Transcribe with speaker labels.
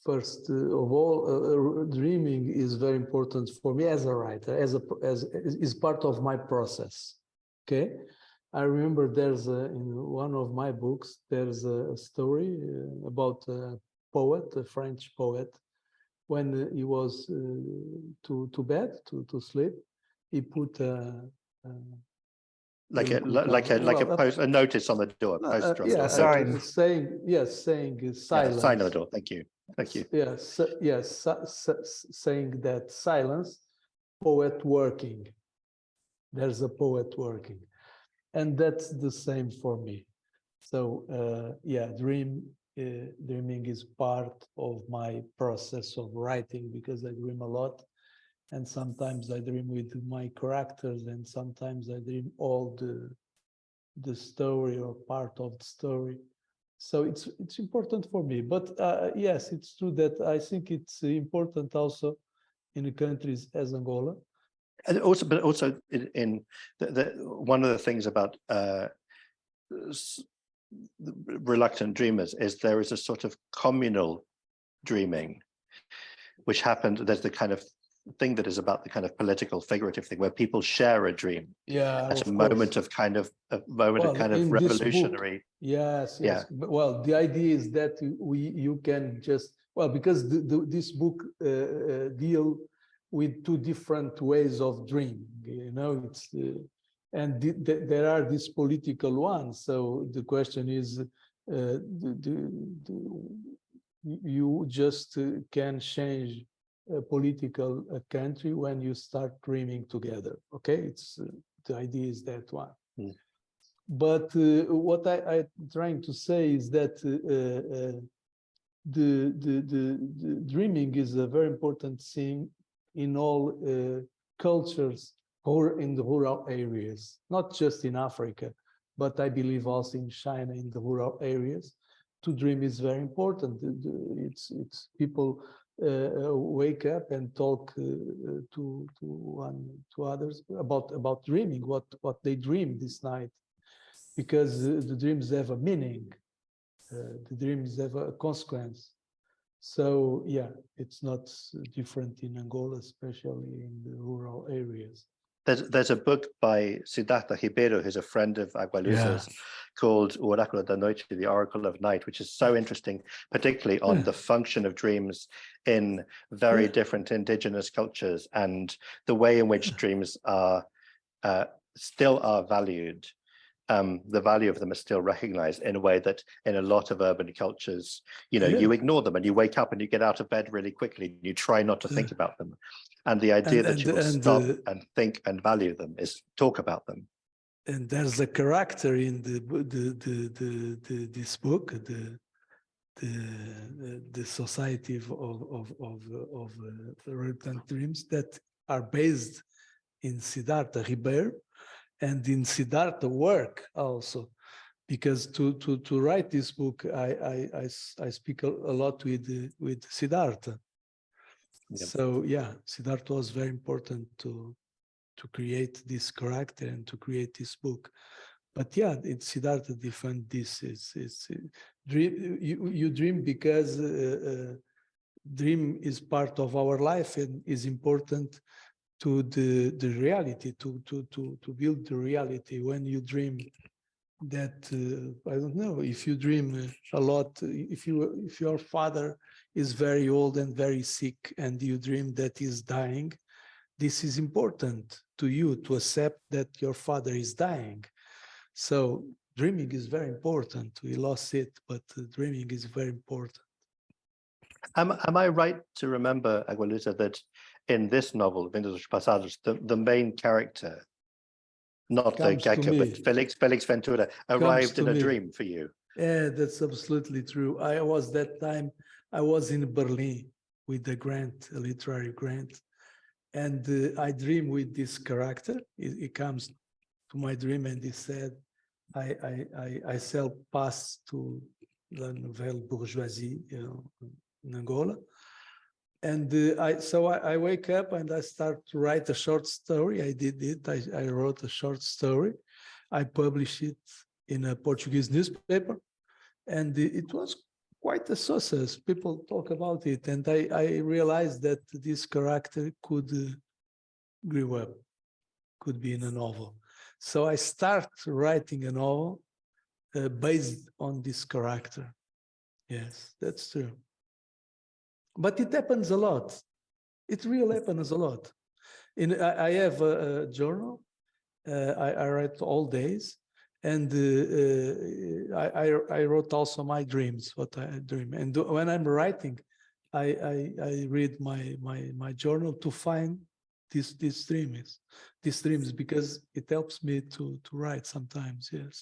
Speaker 1: First of all, dreaming is very important for me as a writer, as is part of my process. Okay, I remember there's in one of my books there's a story about a poet, a French poet. When he was to bed to sleep, he put a
Speaker 2: notice on the door, poster on the door.
Speaker 1: Sign. saying silence.
Speaker 2: Sign on the door. Thank you.
Speaker 1: Yes, saying that silence, poet working. There's a poet working, and that's the same for me. So dreaming is part of my process of writing, because I dream a lot. And sometimes I dream with my characters, and sometimes I dream all the story or part of the story. So it's important for me. But yes, it's true that I think it's important also in countries as Angola.
Speaker 2: And also in one of the things about reluctant dreamers is there is a sort of communal dreaming, which happened. There's the kind of thing that is about the kind of political figurative thing where people share a dream at a moment of kind of revolutionary.
Speaker 1: Yes. Well, the idea is that you can just, well, because this book deal with two different ways of dreaming, it's and there are these political ones. So the question is, you just can change a political country when you start dreaming together. Okay, it's the idea is that one. But what I'm trying to say is that the dreaming is a very important thing in all cultures or in the rural areas, not just in Africa, but I believe also in China, in the rural areas. To dream is very important. It's people wake up and talk to others about dreaming, what they dreamed this night, because the dreams have a meaning, the dreams have a consequence. So yeah, it's not different in Angola, especially in the rural areas.
Speaker 2: There's a book by Siddhartha Ribeiro, who's a friend of Agualusa's, called O Oráculo da Noite, the Oracle of Night, which is so interesting, particularly on the function of dreams in very different indigenous cultures and the way in which dreams are still are valued. The value of them is still recognized in a way that in a lot of urban cultures, you ignore them and you wake up and you get out of bed really quickly. And you try not to think about them. And the idea that you will stop and think and value them is talk about them.
Speaker 1: And there's a character in this book, the Society of Reluctant Dreams, that are based in Siddhartha Ribeiro and in Siddhartha work also, because to write this book I speak a lot with Siddhartha. Yep. So yeah, Siddhartha was very important to create this character and to create this book. But yeah, it's Siddhartha defend this. It's dream. You dream because dream is part of our life and is important to the reality, to build the reality. When you dream that I don't know, if you dream a lot, if your father is very old and very sick and you dream that he's dying, this is important to you to accept that your father is dying. So dreaming is very important. We lost it, but dreaming is very important.
Speaker 2: Am I right to remember, Agualusa, that in this novel, Ventos dos Passados, the main character, not the Gecko, but Felix Ventura, arrived in a dream for you?
Speaker 1: Yeah, that's absolutely true. I was in Berlin with a grant, a literary grant, and I dream with this character. He comes to my dream and he said, I sell pass to La Nouvelle Bourgeoisie, in Angola. And I wake up and I start to write a short story. I did it. I wrote a short story. I published it in a Portuguese newspaper, and it was quite a success. People talk about it, and I realized that this character could grow up, could be in a novel. So I start writing a novel based on this character. Yes, that's true. But it happens a lot. It really happens a lot. I have a journal. I write all days, and I wrote also my dreams, what I dream. And when I'm writing, I read my journal to find these dreams, because it helps me to write sometimes. Yes.